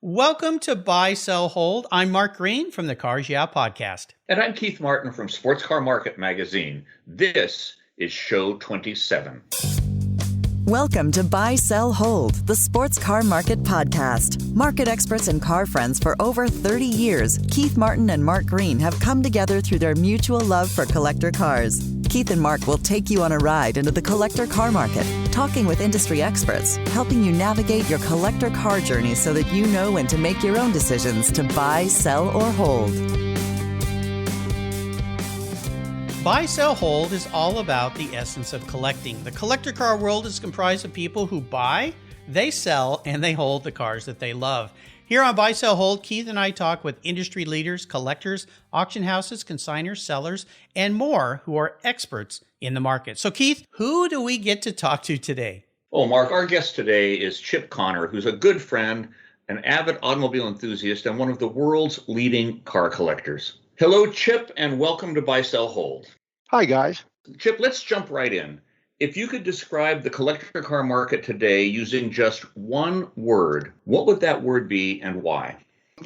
Welcome to Buy, Sell, Hold. I'm Mark Green from the Cars Yeah podcast. And I'm Keith Martin from Sports Car Market Magazine. This is show 27. Welcome to Buy, Sell, Hold, the Sports Car Market Podcast. Market experts and car friends for over 30 years, Keith Martin and Mark Green have come together through their mutual love for collector cars. Keith and Mark will take you on a ride into the collector car market, talking with industry experts, helping you navigate your collector car journey so that you know when to make your own decisions to buy, sell, or hold. Buy, Sell, Hold is all about the essence of collecting. The collector car world is comprised of people who buy, they sell, and they hold the cars that they love. Here on Buy, Sell, Hold, Keith and I talk with industry leaders, collectors, auction houses, consigners, sellers, and more who are experts in the market. So Keith, who do we get to talk to today? Oh, Mark, our guest today is Chip Connor, who's a good friend, an avid automobile enthusiast, and one of the world's leading car collectors. Hello, Chip, and welcome to Buy, Sell, Hold. Hi, guys. Chip, let's jump right in. If you could describe the collector car market today using just one word, what would that word be and why?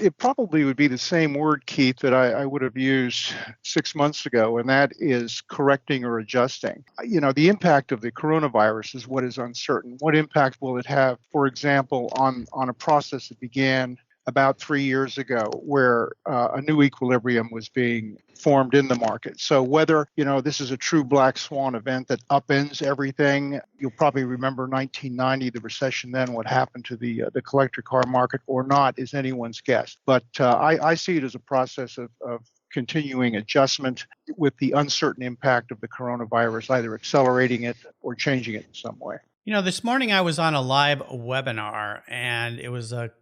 It probably would be the same word, Keith, that I would have used 6 months ago, and that is correcting or adjusting. You know, the impact of the coronavirus is what is uncertain. What impact will it have, for example, on a process that began about 3 years ago where a new equilibrium was being formed in the market. So whether, this is a true black swan event that upends everything, you'll probably remember 1990, the recession then, what happened to the collector car market or not is anyone's guess. But I see it as a process of continuing adjustment with the uncertain impact of the coronavirus, either accelerating it or changing it in some way. This morning I was on a live webinar and it was it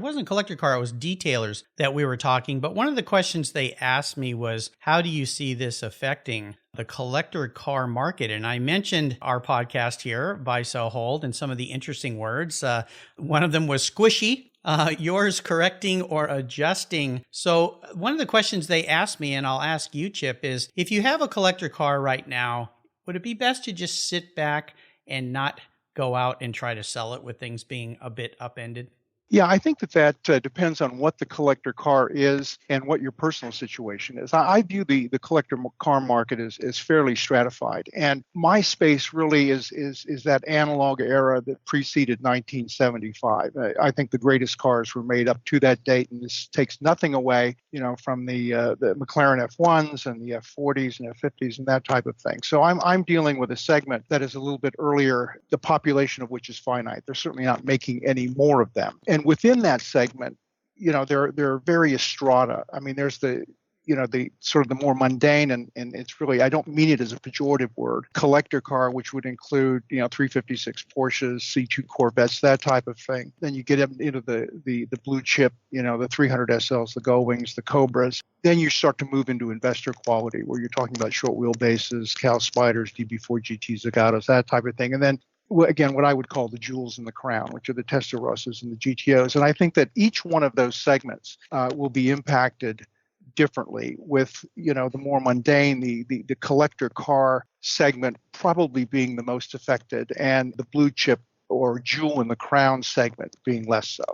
wasn't a collector car, it was detailers that we were talking. But one of the questions they asked me was, how do you see this affecting the collector car market? And I mentioned our podcast here, Buy, Sell, Hold, and some of the interesting words. One of them was squishy. Yours correcting or adjusting. So one of the questions they asked me, and I'll ask you, Chip, is if you have a collector car right now, would it be best to just sit back and not go out and try to sell it with things being a bit upended? Yeah, I think that depends on what the collector car is and what your personal situation is. I view the collector car market as fairly stratified. And my space really is that analog era that preceded 1975. I think the greatest cars were made up to that date, and this takes nothing away, from the McLaren F1s and the F40s and F50s and that type of thing. So I'm dealing with a segment that is a little bit earlier, the population of which is finite. They're certainly not making any more of them. And within that segment, there are various strata. I mean, there's the sort of the more mundane, and it's really, I don't mean it as a pejorative word, collector car, which would include, 356 Porsches, C2 Corvettes, that type of thing. Then you get into the blue chip, the 300 SLs, the Gullwings, the Cobras. Then you start to move into investor quality, where you're talking about short wheelbases, Cal Spiders, DB4 GT Zagatos, that type of thing. And then again, what I would call the jewels in the crown, which are the Testarossas and the GTOs. And I think that each one of those segments will be impacted differently, with, the more mundane, the collector car segment probably being the most affected, and the blue chip or jewel in the crown segment being less so.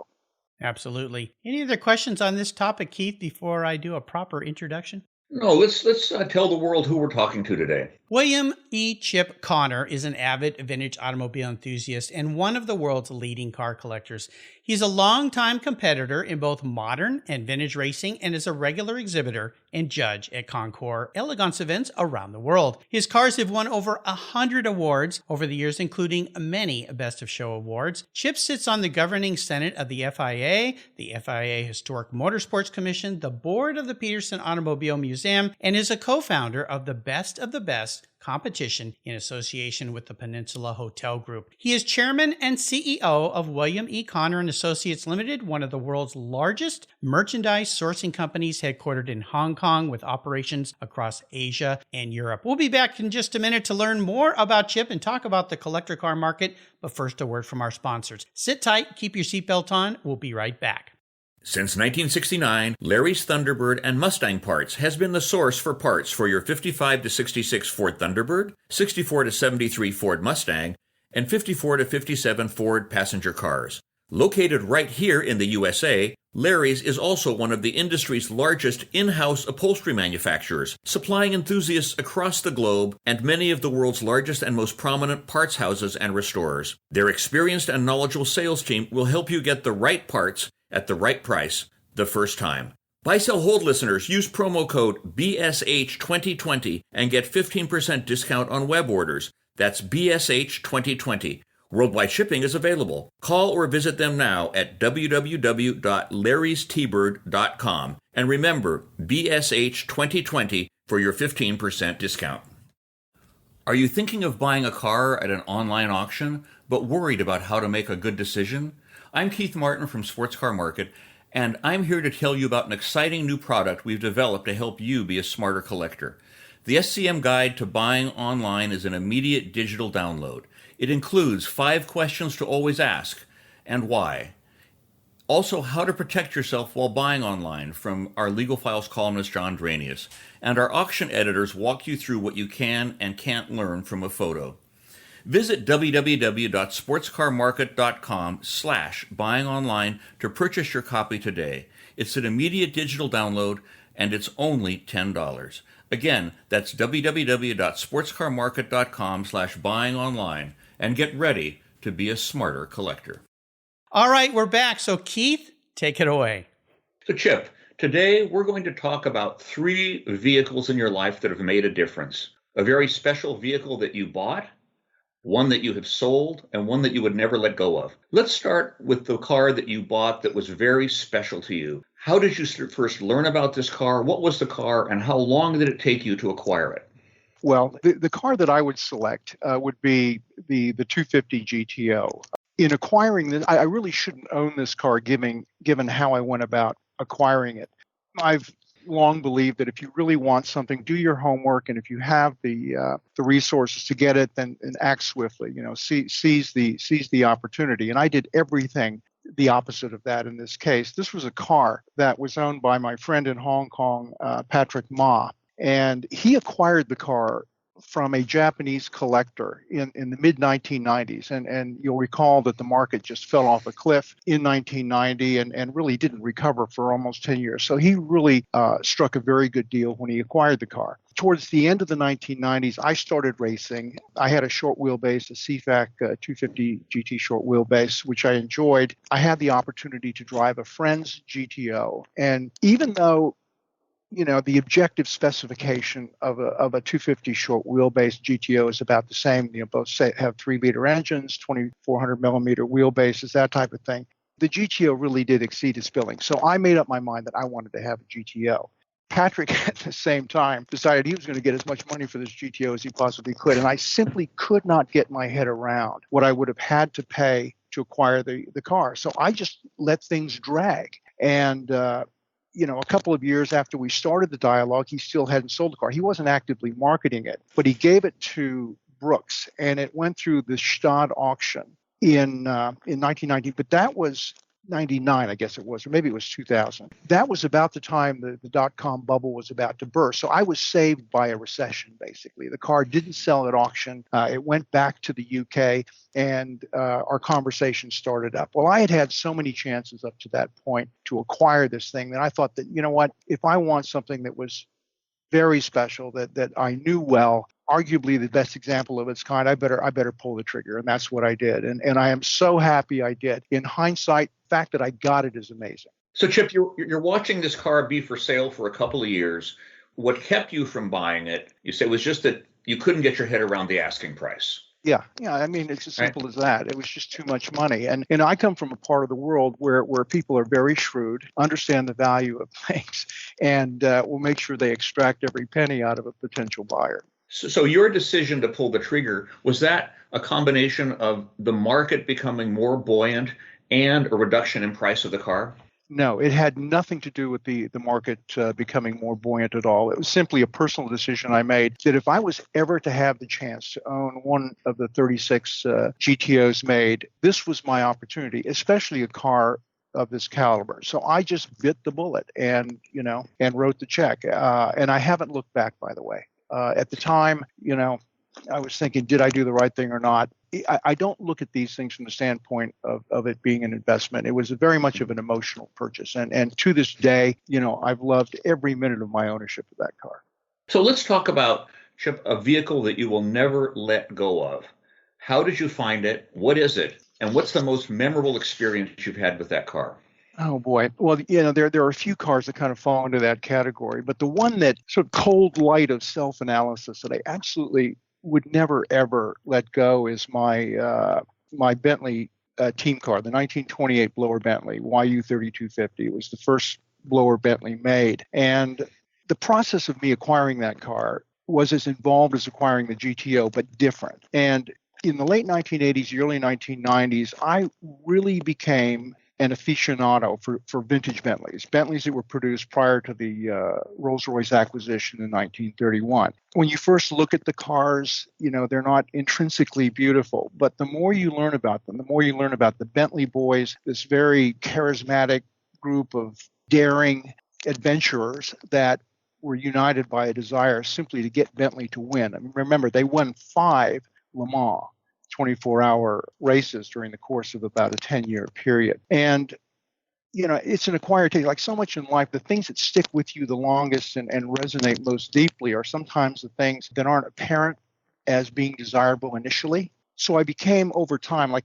Absolutely. Any other questions on this topic, Keith, before I do a proper introduction? No, let's tell the world who we're talking to today. William E. Chip Connor is an avid vintage automobile enthusiast and one of the world's leading car collectors. He's a longtime competitor in both modern and vintage racing and is a regular exhibitor and judge at Concours Elegance events around the world. His cars have won over 100 awards over the years, including many Best of Show awards. Chip sits on the governing senate of the FIA Historic Motorsports Commission, the board of the Peterson Automobile Museum, and is a co-founder of the Best of the Best competition in association with the Peninsula Hotel Group. He is chairman and CEO of William E. Connor and Associates Limited, one of the world's largest merchandise sourcing companies headquartered in Hong Kong with operations across Asia and Europe. We'll be back in just a minute to learn more about Chip and talk about the collector car market, but first a word from our sponsors. Sit tight, keep your seatbelt on. We'll be right back. Since 1969, Larry's Thunderbird and Mustang Parts has been the source for parts for your 55 to 66 Ford Thunderbird, 64 to 73 Ford Mustang, and 54 to 57 Ford passenger cars. Located right here in the USA, Larry's is also one of the industry's largest in-house upholstery manufacturers, supplying enthusiasts across the globe and many of the world's largest and most prominent parts houses and restorers. Their experienced and knowledgeable sales team will help you get the right parts at the right price the first time. Buy, sell, hold listeners, use promo code BSH2020 and get 15% discount on web orders. That's BSH2020. Worldwide shipping is available. Call or visit them now at www.larrystbird.com. And remember, BSH 2020 for your 15% discount. Are you thinking of buying a car at an online auction, but worried about how to make a good decision? I'm Keith Martin from Sports Car Market, and I'm here to tell you about an exciting new product we've developed to help you be a smarter collector. The SCM Guide to Buying Online is an immediate digital download. It includes 5 questions to always ask and why. Also, how to protect yourself while buying online from our Legal Files columnist John Dranius. And our auction editors walk you through what you can and can't learn from a photo. Visit www.sportscarmarket.com/buyingonline to purchase your copy today. It's an immediate digital download and it's only $10. Again, that's www.sportscarmarket.com/buyingonline. And get ready to be a smarter collector. All right, we're back. So Keith, take it away. So Chip, today we're going to talk about 3 vehicles in your life that have made a difference. A very special vehicle that you bought, one that you have sold, and one that you would never let go of. Let's start with the car that you bought that was very special to you. How did you first learn about this car? What was the car, and how long did it take you to acquire it? Well, the car that I would select would be the 250 GTO. In acquiring this, I really shouldn't own this car given how I went about acquiring it. I've long believed that if you really want something, do your homework, and if you have the resources to get it, then act swiftly. Seize the opportunity. And I did everything the opposite of that in this case. This was a car that was owned by my friend in Hong Kong, Patrick Ma. And he acquired the car from a Japanese collector in the mid-1990s. And you'll recall that the market just fell off a cliff in 1990 and really didn't recover for almost 10 years. So he really struck a very good deal when he acquired the car. Towards the end of the 1990s, I started racing. I had a short wheelbase, a CFAC 250 GT short wheelbase, which I enjoyed. I had the opportunity to drive a friend's GTO. And even though the objective specification of a 250 short wheelbase GTO is about the same. Both have 3-liter engines, 2,400 millimeter wheelbases, that type of thing. The GTO really did exceed its billing. So I made up my mind that I wanted to have a GTO. Patrick, at the same time, decided he was going to get as much money for this GTO as he possibly could. And I simply could not get my head around what I would have had to pay to acquire the car. So I just let things drag. And, a couple of years after we started the dialogue, he still hadn't sold the car. He wasn't actively marketing it, but he gave it to Brooks, and it went through the Stade auction in 1990. But that was 99, I guess it was, or maybe it was 2000. That was about the time the dot-com bubble was about to burst. So I was saved by a recession, basically. The car didn't sell at auction. It went back to the UK, and our conversation started up. Well, I had so many chances up to that point to acquire this thing that I thought that, if I want something that was very special, that I knew well, arguably the best example of its kind, I better pull the trigger. And that's what I did. And I am so happy I did. In hindsight, the fact that I got it is amazing. So Chip, you're watching this car be for sale for a couple of years. What kept you from buying it, you say, was just that you couldn't get your head around the asking price. Yeah. I mean, it's as simple as that. It was just too much money. And I come from a part of the world where people are very shrewd, understand the value of things, and will make sure they extract every penny out of a potential buyer. So your decision to pull the trigger, was that a combination of the market becoming more buoyant and a reduction in price of the car? No, it had nothing to do with the market becoming more buoyant at all. It was simply a personal decision I made that if I was ever to have the chance to own one of the 36 GTOs made, this was my opportunity, especially a car of this caliber. So I just bit the bullet and wrote the check. And I haven't looked back, by the way. At the time, I was thinking, did I do the right thing or not? I don't look at these things from the standpoint of it being an investment. It was very much of an emotional purchase. And to this day, I've loved every minute of my ownership of that car. So let's talk about, Chip, a vehicle that you will never let go of. How did you find it? What is it? And what's the most memorable experience you've had with that car? Oh boy. Well, there are a few cars that kind of fall into that category, but the one that sort of cold light of self-analysis that I absolutely would never ever let go is my Bentley team car, the 1928 blower Bentley YU3250. It was the first blower Bentley made, and the process of me acquiring that car was as involved as acquiring the GTO, but different. And in the late 1980s, early 1990s, I really became an aficionado for vintage Bentleys that were produced prior to the Rolls-Royce acquisition in 1931. When you first look at the cars, they're not intrinsically beautiful, but the more you learn about them, the more you learn about the Bentley boys, this very charismatic group of daring adventurers that were united by a desire simply to get Bentley to win. I mean, remember, they won 5 Le Mans 24-hour races during the course of about a 10-year period. And, it's an acquired taste. Like so much in life, the things that stick with you the longest and resonate most deeply are sometimes the things that aren't apparent as being desirable initially. So I became, over time,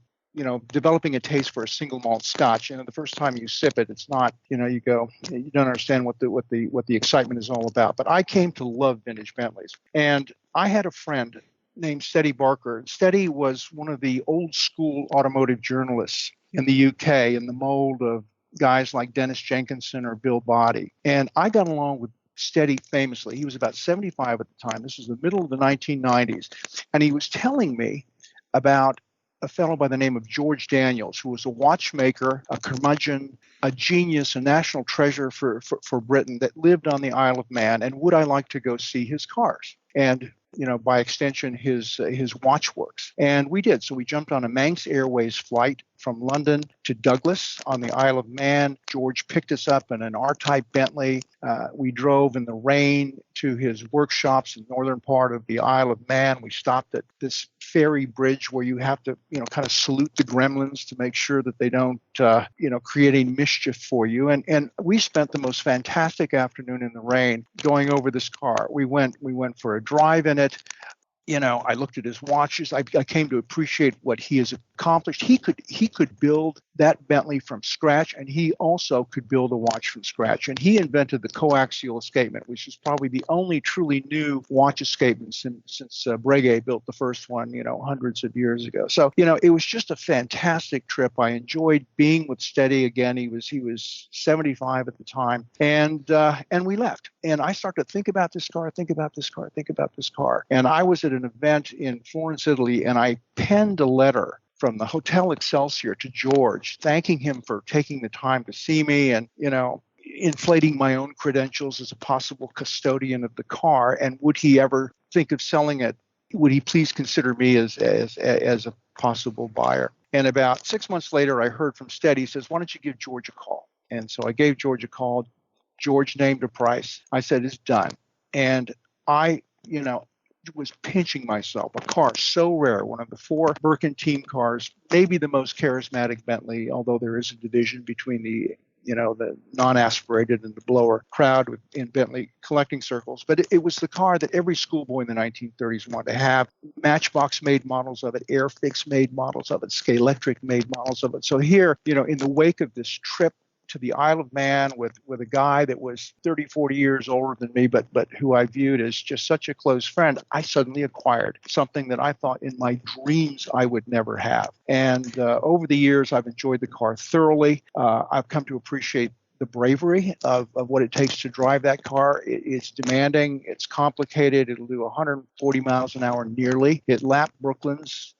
developing a taste for a single malt Scotch. The first time you sip it, it's not, you don't understand what the excitement is all about. But I came to love vintage Bentleys. And I had a friend named Steady Barker. Steady was one of the old school automotive journalists in the UK in the mold of guys like Dennis Jenkinson or Bill Boddy. And I got along with Steady famously. He was about 75 at the time. This was the middle of the 1990s. And he was telling me about a fellow by the name of George Daniels, who was a watchmaker, a curmudgeon, a genius, a national treasure for Britain that lived on the Isle of Man. And would I like to go see his cars? And by extension, his watchworks. And we did. So we jumped on a Manx Airways flight from London to Douglas on the Isle of Man. George picked us up in an R-Type Bentley. We drove in the rain to his workshops in the northern part of the Isle of Man. We stopped at this ferry bridge where you have to, kind of salute the gremlins to make sure that they don't, create any mischief for you. And we spent the most fantastic afternoon in the rain going over this car. We went for a drive in it. I looked at his watches. I came to appreciate what he has accomplished. He could build that Bentley from scratch, and he also could build a watch from scratch. And he invented the coaxial escapement, which is probably the only truly new watch escapement since Breguet built the first one, hundreds of years ago. So, it was just a fantastic trip. I enjoyed being with Steady again. He was 75 at the time, and we left. And I started to think about this car. And I was at an event in Florence, Italy, and I penned a letter from the Hotel Excelsior to George, thanking him for taking the time to see me and, inflating my own credentials as a possible custodian of the car. And would he ever think of selling it? Would he please consider me as a possible buyer? And about 6 months later, I heard from Steady. He says, why don't you give George a call? And so I gave George a call. George named a price. I said, it's done. And I, was pinching myself. A car so rare, one of the 4 Birkin team cars, maybe the most charismatic Bentley, although there is a division between the non-aspirated and the blower crowd in Bentley collecting circles. But it was the car that every schoolboy in the 1930s wanted to have. Matchbox made models of it, Airfix made models of it, Scalextric made models of it. So here, in the wake of this trip to the Isle of Man with a guy that was 30, 40 years older than me, but who I viewed as just such a close friend, I suddenly acquired something that I thought in my dreams I would never have. And over the years, I've enjoyed the car thoroughly. I've come to appreciate the bravery of what it takes to drive that car. It's demanding. It's complicated. It'll do 140 miles an hour nearly. It lapped Brooklyn's,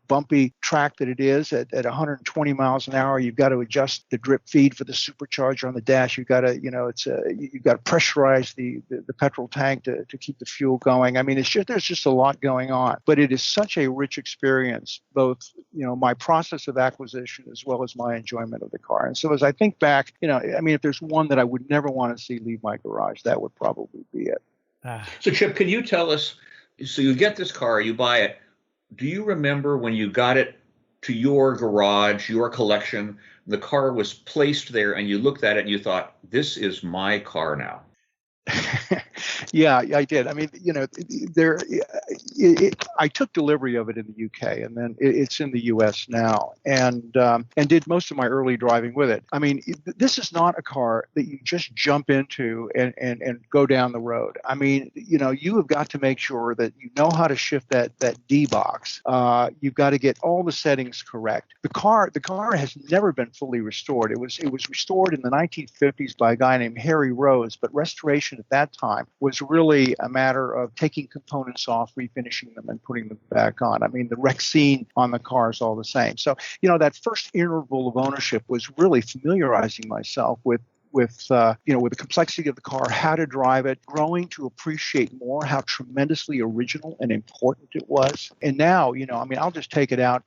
bumpy track that it is at 120 miles an hour. You've got to adjust the drip feed for the supercharger on the dash. You've got to, you've got to pressurize the petrol tank to keep the fuel going. I mean, there's just a lot going on, but it is such a rich experience, both, my process of acquisition as well as my enjoyment of the car. And so as I think back, if there's one that I would never want to see leave my garage, that would probably be it. So Chip, can you tell us, So you get this car, you buy it. Do you remember when you got it to your garage, your collection, the car was placed there and you looked at it and you thought, this is my car now? Yeah, I did. I mean, I took delivery of it in the UK, and then it's in the US now, and did most of my early driving with it. I mean, this is not a car that you just jump into and go down the road. I mean, you have got to make sure that you know how to shift that D box. You've got to get all the settings correct. The car has never been fully restored. It was restored in the 1950s by a guy named Harry Rose, but restoration at that time was really a matter of taking components off, refinishing them, and putting them back on. I mean, the Rexine on the car is all the same. So, that first interval of ownership was really familiarizing myself with the complexity of the car, how to drive it, growing to appreciate more how tremendously original and important it was. And now, I'll just take it out,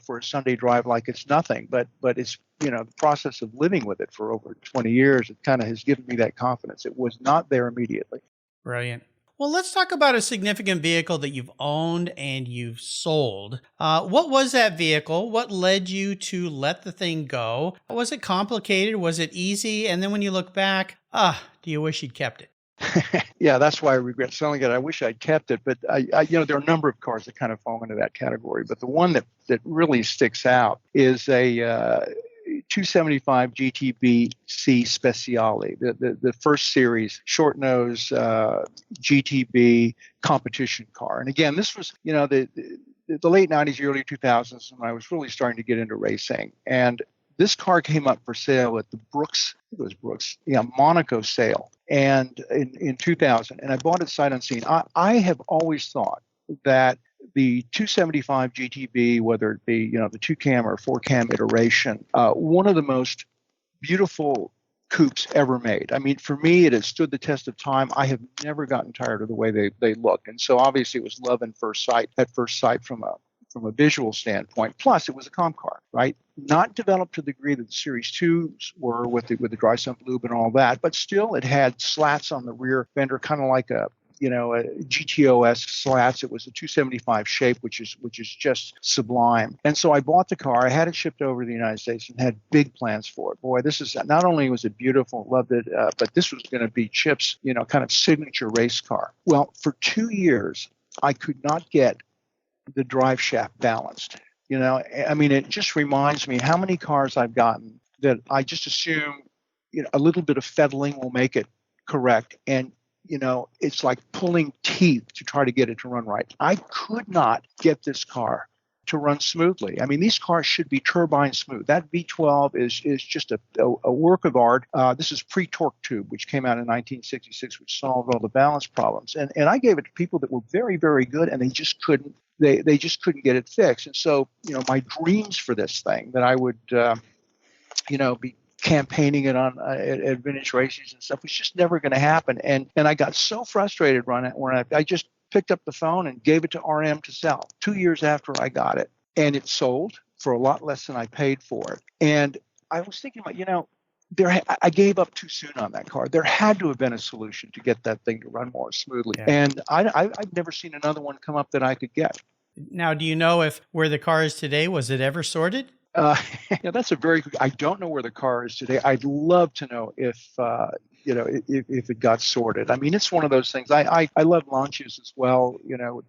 for a Sunday drive like it's nothing, but it's, the process of living with it for over 20 years, it kind of has given me that confidence. It was not there immediately. Brilliant. Well, let's talk about a significant vehicle that you've owned and you've sold. What was that vehicle? What led you to let the thing go? Was it complicated? Was it easy? And then when you look back, do you wish you'd kept it? Yeah, that's why I regret selling it. I wish I'd kept it, but there are a number of cars that kind of fall into that category. But the one that really sticks out is a 275 GTB C Speciale, the first series short nose GTB competition car. And again, this was the late 90s, early 2000s when I was really starting to get into racing. And this car came up for sale at the Monaco sale, and in 2000, and I bought it sight unseen. I have always thought that the 275 GTB, whether it be the 2-cam or 4-cam iteration, one of the most beautiful coupes ever made. I mean, for me, it has stood the test of time. I have never gotten tired of the way they look, and so obviously it was love at first sight from a visual standpoint. Plus, it was a comp car, right? Not developed to the degree that the Series 2s were with the dry sump lube and all that, but still it had slats on the rear fender, kind of like a GTO-esque slats. It was a 275 shape, which is just sublime. And so I bought the car. I had it shipped over to the United States and had big plans for it. Boy, this is not only was it beautiful, loved it, but this was going to be Chip's, kind of signature race car. Well, for 2 years, I could not get the drive shaft balanced. I mean, it just reminds me how many cars I've gotten that I just assume, a little bit of fettling will make it correct. And, it's like pulling teeth to try to get it to run right. I could not get this car to run smoothly. I mean, these cars should be turbine smooth. That V12 is just a work of art. This is pre-torque tube, which came out in 1966, which solved all the balance problems. And I gave it to people that were very, very good, and they just couldn't. They just couldn't get it fixed. And so, my dreams for this thing that I would, be campaigning it on at vintage races and stuff was just never going to happen. And I got so frustrated when I just picked up the phone and gave it to RM to sell 2 years after I got it. And it sold for a lot less than I paid for it. And I was thinking about, I gave up too soon on that car. There had to have been a solution to get that thing to run more smoothly. Yeah. And I've never seen another one come up that I could get. Now, do you know if where the car is today, was it ever sorted? That's a very good. I don't know where the car is today. I'd love to know if if it got sorted. I mean, it's one of those things. I love launches as well.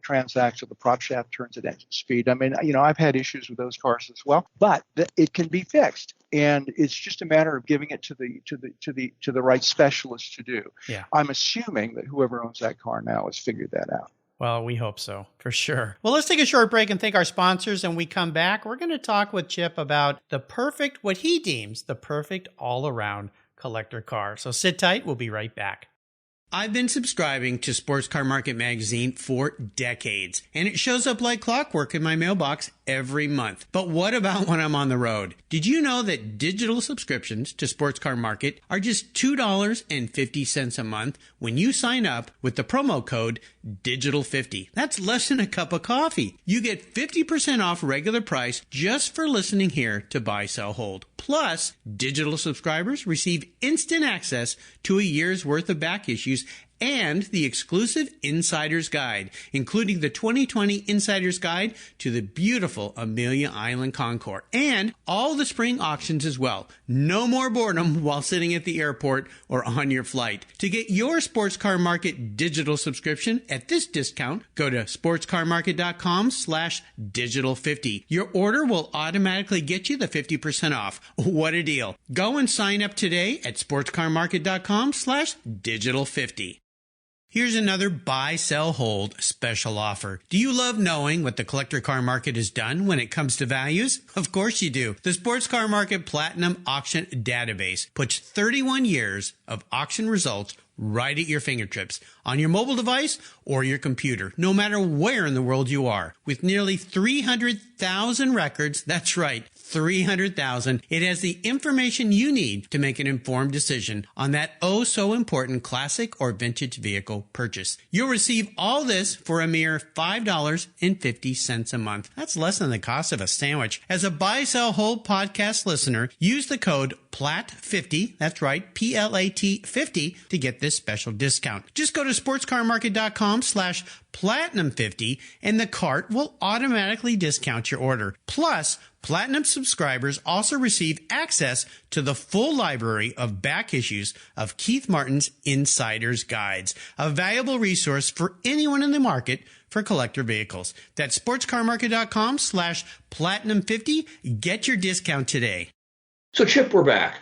Transaxle, the prop shaft turns at engine speed. I mean, I've had issues with those cars as well, but it can be fixed, and it's just a matter of giving it to the right specialist to do. Yeah. I'm assuming that whoever owns that car now has figured that out. Well, we hope so, for sure. Well, let's take a short break and thank our sponsors. And when we come back, we're going to talk with Chip about what he deems the perfect all-around collector car. So sit tight. We'll be right back. I've been subscribing to Sports Car Market magazine for decades, and it shows up like clockwork in my mailbox every month. But what about when I'm on the road? Did you know that digital subscriptions to Sports Car Market are just $2.50 a month when you sign up with the promo code DIGITAL50? That's less than a cup of coffee. You get 50% off regular price just for listening here to Buy, Sell, Hold. Plus, digital subscribers receive instant access to a year's worth of back issues and the exclusive Insider's Guide, including the 2020 Insider's Guide to the beautiful Amelia Island Concours, and all the spring auctions as well. No more boredom while sitting at the airport or on your flight. To get your Sports Car Market digital subscription at this discount, go to sportscarmarket.com/digital50. Your order will automatically get you the 50% off. What a deal. Go and sign up today at sportscarmarket.com/digital50. Here's another buy, sell, hold special offer. Do you love knowing what the collector car market has done when it comes to values? Of course you do. The Sports Car Market Platinum Auction Database puts 31 years of auction results right at your fingertips, on your mobile device or your computer, no matter where in the world you are. With nearly 300,000 records, that's right, 300,000, it has the information you need to make an informed decision on that oh-so-important classic or vintage vehicle purchase. You'll receive all this for a mere $5.50 a month. That's less than the cost of a sandwich. As a Buy, Sell, Hold podcast listener, use the code PLAT50, that's right, PLAT 50, to get this special discount. Just go to sportscarmarket.com/platinum50 and the cart will automatically discount your order. Plus, Platinum subscribers also receive access to the full library of back issues of Keith Martin's Insider's Guides, a valuable resource for anyone in the market for collector vehicles. That's sportscarmarket.com/platinum50. Get your discount today. So, Chip, we're back.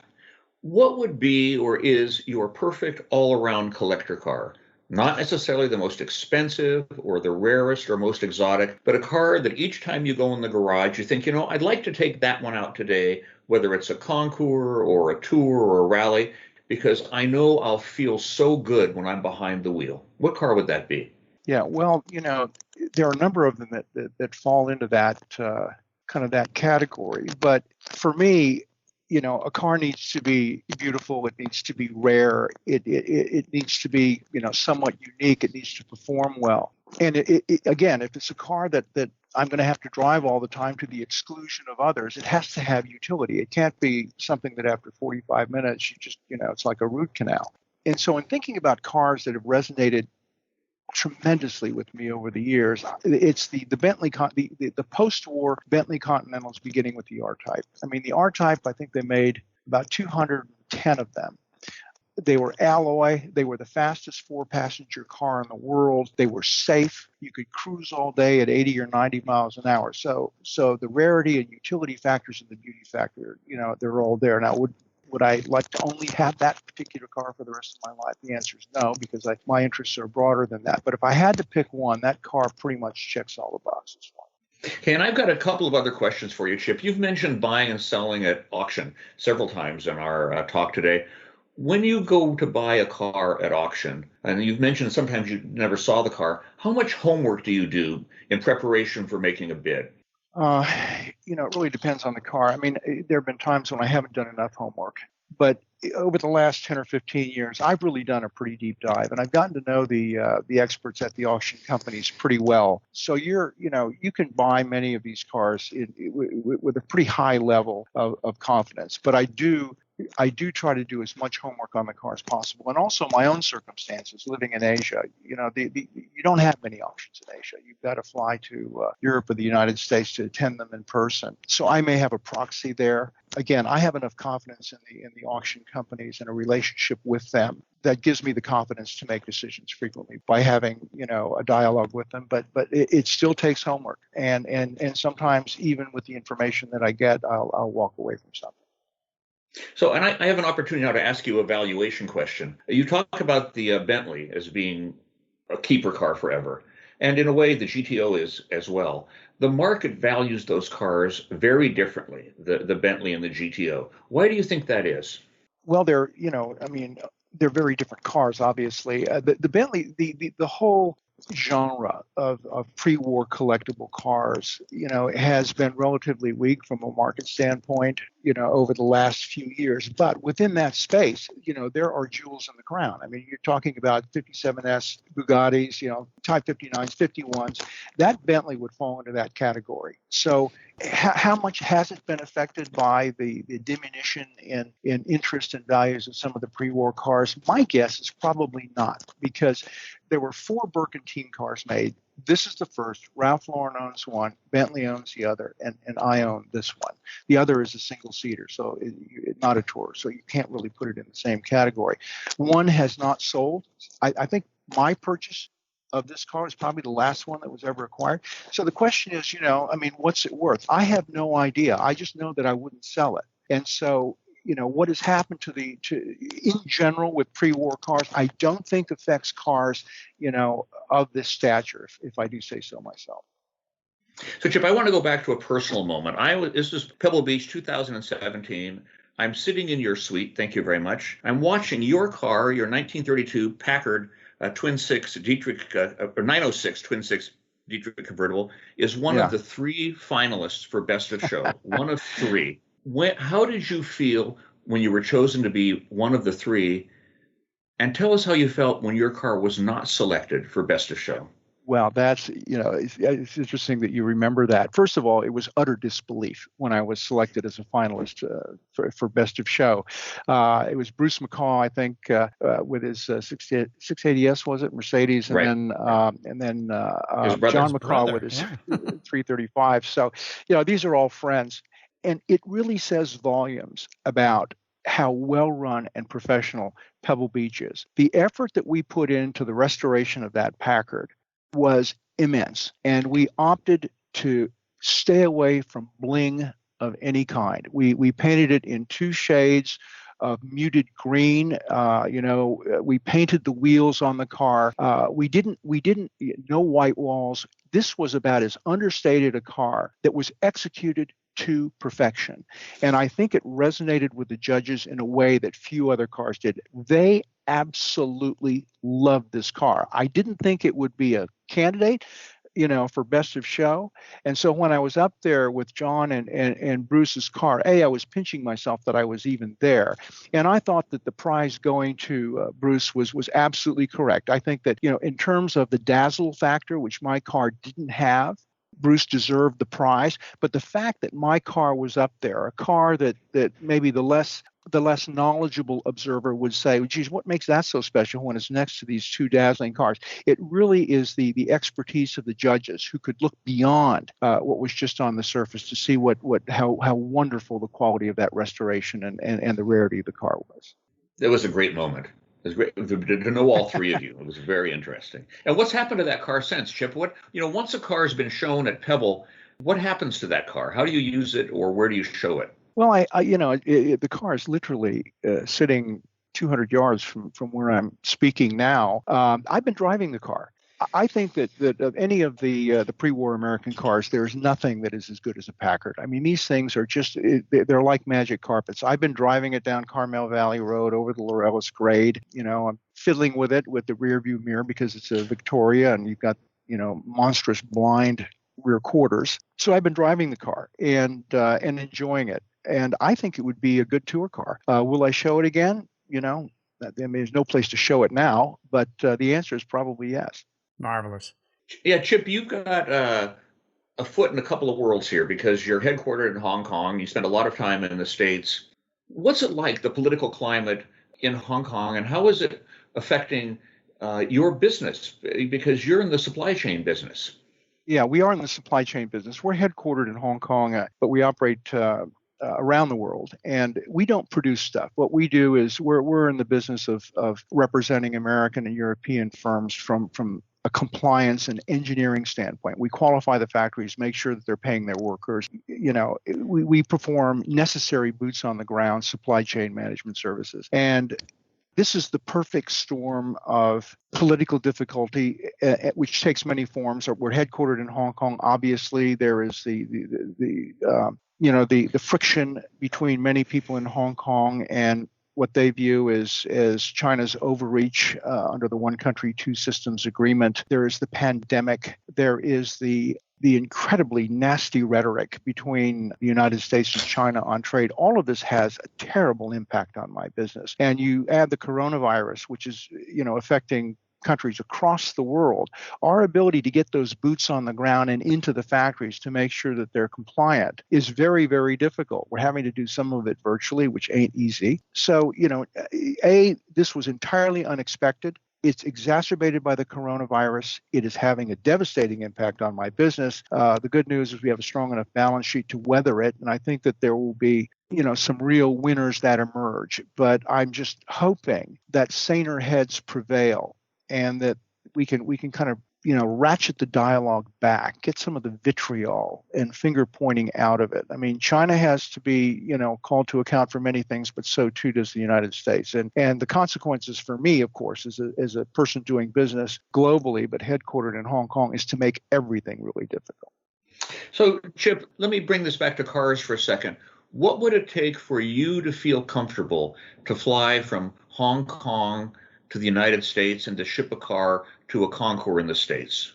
What would be or is your perfect all-around collector car? Not necessarily the most expensive or the rarest or most exotic, but a car that each time you go in the garage, you think, I'd like to take that one out today, whether it's a concours or a tour or a rally, because I know I'll feel so good when I'm behind the wheel. What car would that be? Yeah, well, there are a number of them that fall into that kind of that category. But for me, a car needs to be beautiful. It needs to be rare. It needs to be, somewhat unique. It needs to perform well. And again, if it's a car that I'm going to have to drive all the time to the exclusion of others, it has to have utility. It can't be something that after 45 minutes, you just, it's like a root canal. And so in thinking about cars that have resonated tremendously with me over the years, it's the Bentley, the post-war Bentley Continentals, beginning with the R-Type. I mean, the R-Type, I think they made about 210 of them. They were alloy. They were the fastest four-passenger car in the world. They were safe. You could cruise all day at 80 or 90 miles an hour. So the rarity and utility factors and the beauty factor, they're all there. Now, would I like to only have that particular car for the rest of my life? The answer is no, because my interests are broader than that. But if I had to pick one, that car pretty much checks all the boxes for me. Okay, and I've got a couple of other questions for you, Chip. You've mentioned buying and selling at auction several times in our talk today. When you go to buy a car at auction, and you've mentioned sometimes you never saw the car, how much homework do you do in preparation for making a bid? It really depends on the car. I mean, there have been times when I haven't done enough homework, but over the last 10 or 15 years, I've really done a pretty deep dive, and I've gotten to know the experts at the auction companies pretty well. So you can buy many of these cars with a pretty high level of confidence, but I do try to do as much homework on the car as possible, and also my own circumstances living in Asia. You don't have many auctions in Asia. You've got to fly to Europe or the United States to attend them in person. So I may have a proxy there. Again, I have enough confidence in the auction companies and a relationship with them that gives me the confidence to make decisions frequently by having a dialogue with them. But it still takes homework, and sometimes even with the information that I get, I'll walk away from something. So, and I have an opportunity now to ask you a valuation question. You talk about the Bentley as being a keeper car forever, and in a way the GTO is as well. The market values those cars very differently, the Bentley and the GTO. Why do you think that is? Well, they're very different cars, obviously. The Bentley, the whole genre of pre-war collectible cars, has been relatively weak from a market standpoint. over the last few years. But within that space, there are jewels in the crown. I mean, you're talking about 57S Bugattis, Type 59s, 51s. That Bentley would fall into that category. So how much has it been affected by the diminution in interest and values of some of the pre-war cars? My guess is probably not, because there were 4 Birkin team cars made. This is the first. Ralph Lauren owns one, Bentley owns the other, and I own this one. The other is a single-seater, so it's not a tour, so you can't really put it in the same category. One has not sold. I think my purchase of this car is probably the last one that was ever acquired. So the question is, what's it worth? I have no idea. I just know that I wouldn't sell it. And so, what has happened in general with pre-war cars, I don't think affects cars, of this stature, if I do say so myself. So, Chip, I want to go back to a personal moment. This is Pebble Beach, 2017. I'm sitting in your suite. Thank you very much. I'm watching your car, your 1932 Packard twin six Dietrich or 906 twin six Dietrich convertible is one of the 3 finalists for Best of Show. One of 3. How did you feel when you were chosen to be one of the 3? And tell us how you felt when your car was not selected for Best of Show. Well, that's, it's interesting that you remember that. First of all, it was utter disbelief when I was selected as a finalist for Best of Show. It was Bruce McCaw, I think, with his 680S, was it, Mercedes, and then John McCaw with his 335. So, these are all friends. And it really says volumes about how well-run and professional Pebble Beach is. The effort that we put into the restoration of that Packard was immense, and we opted to stay away from bling of any kind. We painted it in 2 shades of muted green. We painted the wheels on the car. We didn't no white walls. This was about as understated a car that was executed to perfection. And I think it resonated with the judges in a way that few other cars did. They absolutely loved this car. I didn't think it would be a candidate, for Best of Show. And so when I was up there with John and Bruce's car, I was pinching myself that I was even there. And I thought that the prize going to Bruce was absolutely correct. I think that, in terms of the dazzle factor, which my car didn't have, Bruce deserved the prize. But the fact that my car was up there, a car that maybe the less knowledgeable observer would say, geez, what makes that so special when it's next to these 2 dazzling cars? It really is the expertise of the judges who could look beyond what was just on the surface to see how wonderful the quality of that restoration and the rarity of the car was. It was a great moment. It was great to know all 3 of you. It was very interesting. And what's happened to that car since, Chip? Once a car has been shown at Pebble, what happens to that car? How do you use it, or where do you show it? Well, the car is literally sitting 200 yards from where I'm speaking now. I've been driving the car. I think that of any of the pre-war American cars, there's nothing that is as good as a Packard. I mean, these things are they're like magic carpets. I've been driving it down Carmel Valley Road over the Laurellis Grade. I'm fiddling with it with the rear view mirror because it's a Victoria and you've got, monstrous blind rear quarters. So I've been driving the car and enjoying it. And I think it would be a good tour car. Will I show it again? There's no place to show it now, but the answer is probably yes. Marvelous. Yeah, Chip, you've got a foot in a couple of worlds here because you're headquartered in Hong Kong. You spend a lot of time in the States. What's it like, the political climate in Hong Kong, and how is it affecting your business? Because you're in the supply chain business. Yeah, we are in the supply chain business. We're headquartered in Hong Kong, but we operate around the world, and we don't produce stuff. What we do is we're in the business of representing American and European firms from a compliance and engineering standpoint. We qualify the factories, make sure that they're paying their workers. We perform necessary boots on the ground supply chain management services. And this is the perfect storm of political difficulty, which takes many forms. We're headquartered in Hong Kong. Obviously, there is the friction between many people in Hong Kong and what they view as China's overreach under the one country, two systems agreement. There is the pandemic. There is the the incredibly nasty rhetoric between the United States and China on trade, all of this has a terrible impact on my business. And you add the coronavirus, which is, affecting countries across the world, our ability to get those boots on the ground and into the factories to make sure that they're compliant is very, very difficult. We're having to do some of it virtually, which ain't easy. So, this was entirely unexpected. It's exacerbated by the coronavirus. It is having a devastating impact on my business. The good news is we have a strong enough balance sheet to weather it. And I think that there will be, some real winners that emerge. But I'm just hoping that saner heads prevail and that we can kind of, ratchet the dialogue back, get some of the vitriol and finger pointing out of it. I mean, China has to be, called to account for many things, but so too does the United States. And the consequences for me, of course, as a person doing business globally, but headquartered in Hong Kong, is to make everything really difficult. So, Chip, let me bring this back to cars for a second. What would it take for you to feel comfortable to fly from Hong Kong to the United States and to ship a car to a Concours in the States?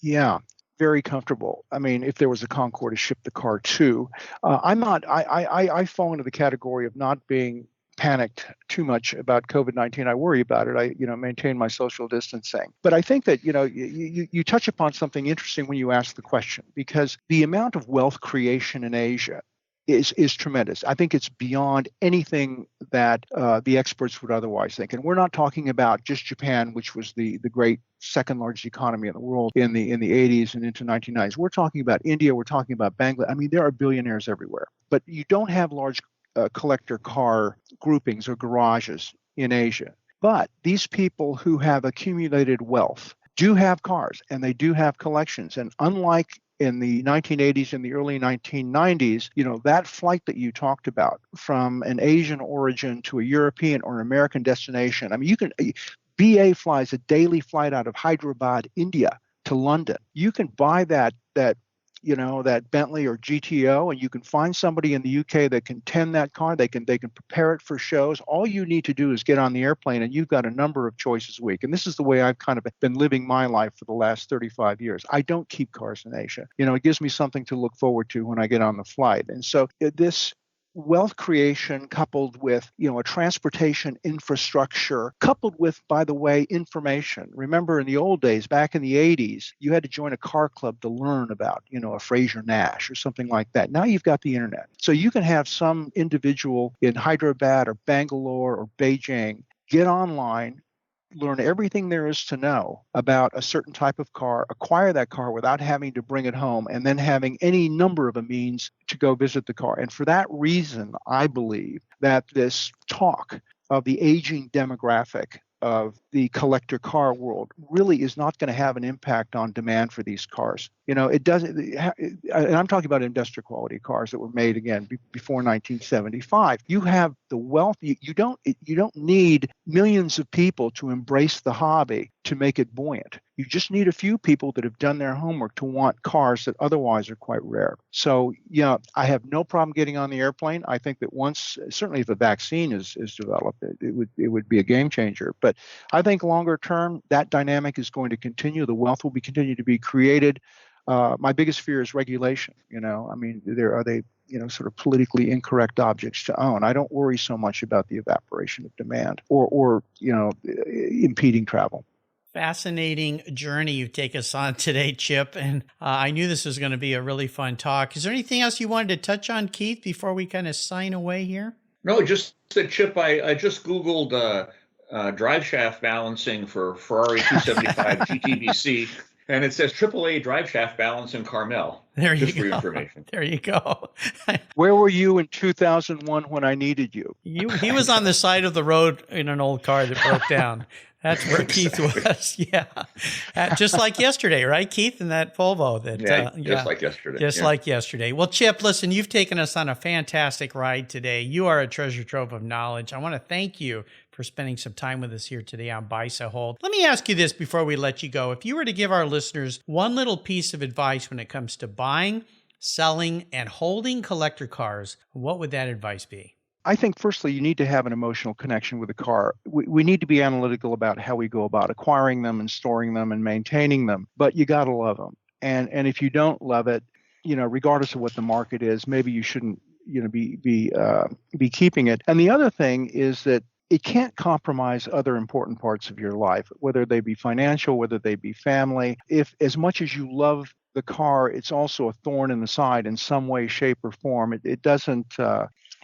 Yeah, very comfortable. I mean, if there was a Concours to ship the car to, I fall into the category of not being panicked too much about COVID-19. I worry about it. I, maintain my social distancing. But I think that, you touch upon something interesting when you ask the question, because the amount of wealth creation in Asia is tremendous. I think it's beyond anything that the experts would otherwise think. And we're not talking about just Japan, which was the great second largest economy in the world in the 80s and into 1990s. We're talking about India. We're talking about Bangladesh. I mean, there are billionaires everywhere. But you don't have large collector car groupings or garages in Asia. But these people who have accumulated wealth do have cars, and they do have collections. And unlike in the 1980s and the early 1990s, that flight that you talked about from an Asian origin to a European or an American destination, I mean, BA flies a daily flight out of Hyderabad, India to London. You can buy that Bentley or GTO, and you can find somebody in the UK that can tend that car. They can prepare it for shows. All you need to do is get on the airplane, and you've got a number of choices a week. And this is the way I've kind of been living my life for the last 35 years. I don't keep cars in Asia. It gives me something to look forward to when I get on the flight. And so this wealth creation coupled with, a transportation infrastructure, coupled with, by the way, information. Remember in the old days, back in the 80s, you had to join a car club to learn about, a Fraser Nash or something like that. Now you've got the internet. So you can have some individual in Hyderabad or Bangalore or Beijing get online, learn everything there is to know about a certain type of car, acquire that car without having to bring it home, and then having any number of a means to go visit the car. And for that reason, I believe that this talk of the aging demographic of the collector car world really is not going to have an impact on demand for these cars. It doesn't, and I'm talking about industrial quality cars that were made again before 1975. You have the wealth. You don't need millions of people to embrace the hobby to make it buoyant. You just need a few people that have done their homework to want cars that otherwise are quite rare. So, I have no problem getting on the airplane. I think that once, certainly if a vaccine is developed, it would be a game changer. But I think longer term, that dynamic is going to continue. The wealth will continue to be created. My biggest fear is regulation. I mean, are they sort of politically incorrect objects to own? I don't worry so much about the evaporation of demand or impeding travel. Fascinating journey you've taken us on today, Chip. And I knew this was going to be a really fun talk. Is there anything else you wanted to touch on, Keith, before we kind of sign away here? No, just that, Chip, I just Googled drive shaft balancing for Ferrari 275 GTBC, and it says AAA drive shaft balance in Carmel. There you just go. For your information. There you go. Where were you in 2001 when I needed you? He was on the side of the road in an old car that broke down. That's where Keith was. Yeah. Just like yesterday, right, Keith, in that Volvo? Just like yesterday. Just like yesterday. Well, Chip, listen, you've taken us on a fantastic ride today. You are a treasure trove of knowledge. I want to thank you for spending some time with us here today on Buy, Sell, Hold. Let me ask you this before we let you go. If you were to give our listeners one little piece of advice when it comes to buying, selling, and holding collector cars, what would that advice be? I think, firstly, you need to have an emotional connection with the car. We need to be analytical about how we go about acquiring them and storing them and maintaining them, but you got to love them. And if you don't love it, regardless of what the market is, maybe you shouldn't, be keeping it. And the other thing is that it can't compromise other important parts of your life, whether they be financial, whether they be family. If as much as you love the car, it's also a thorn in the side in some way, shape, or form, it doesn't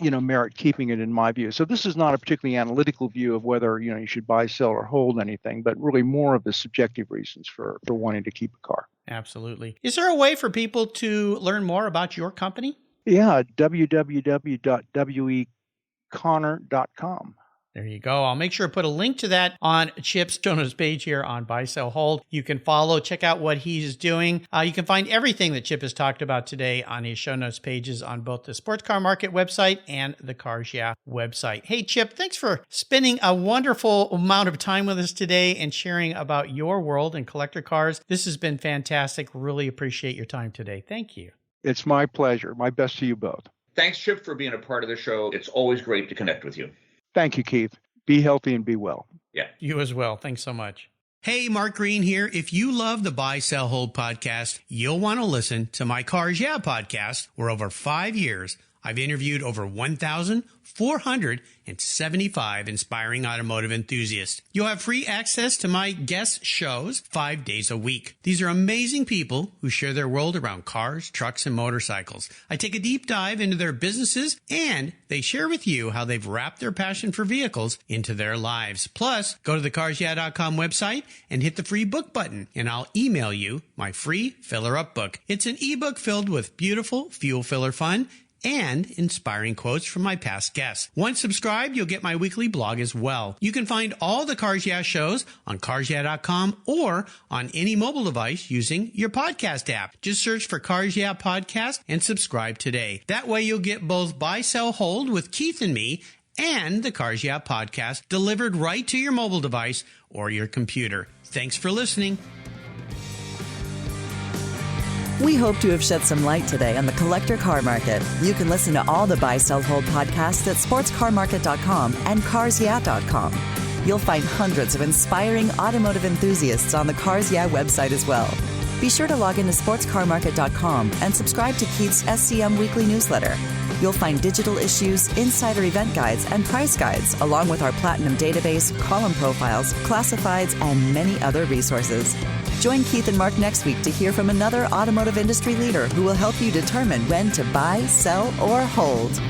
merit keeping it, in my view. So this is not a particularly analytical view of whether you should buy, sell, or hold anything, but really more of the subjective reasons for wanting to keep a car. Absolutely. Is there a way for people to learn more about your company? Yeah, www.weconnor.com. There you go. I'll make sure to put a link to that on Chip's show notes page here on Buy, Sell, Hold. You can follow, check out what he's doing. You can find everything that Chip has talked about today on his show notes pages on both the Sports Car Market website and the Cars Yeah website. Hey, Chip, thanks for spending a wonderful amount of time with us today and sharing about your world and collector cars. This has been fantastic. Really appreciate your time today. Thank you. It's my pleasure. My best to you both. Thanks, Chip, for being a part of the show. It's always great to connect with you. Thank you, Keith. Be healthy and be well. Yeah. You as well. Thanks so much. Hey, Mark Green here. If you love the Buy, Sell, Hold podcast, you'll want to listen to my Cars Yeah podcast, where over 5 years, I've interviewed over 1,475 inspiring automotive enthusiasts. You'll have free access to my guest shows 5 days a week. These are amazing people who share their world around cars, trucks, and motorcycles. I take a deep dive into their businesses, and they share with you how they've wrapped their passion for vehicles into their lives. Plus, go to the carsyeah.com website and hit the free book button, and I'll email you my free Filler Up book. It's an ebook filled with beautiful fuel filler fun and inspiring quotes from my past guests. Once subscribed, you'll get my weekly blog as well. You can find all the Cars Yeah shows on carsyeah.com or on any mobile device using your podcast app. Just search for Cars Yeah Podcast and subscribe today. That way you'll get both Buy, Sell, Hold with Keith and me and the Cars Yeah Podcast delivered right to your mobile device or your computer. Thanks for listening. We hope to have shed some light today on the collector car market. You can listen to all the Buy, Sell, Hold podcasts at sportscarmarket.com and carsyeah.com. You'll find hundreds of inspiring automotive enthusiasts on the Cars Yeah website as well. Be sure to log into sportscarmarket.com and subscribe to Keith's SCM weekly newsletter. You'll find digital issues, insider event guides, and price guides, along with our Platinum database, column profiles, classifieds, and many other resources. Join Keith and Mark next week to hear from another automotive industry leader who will help you determine when to buy, sell, or hold.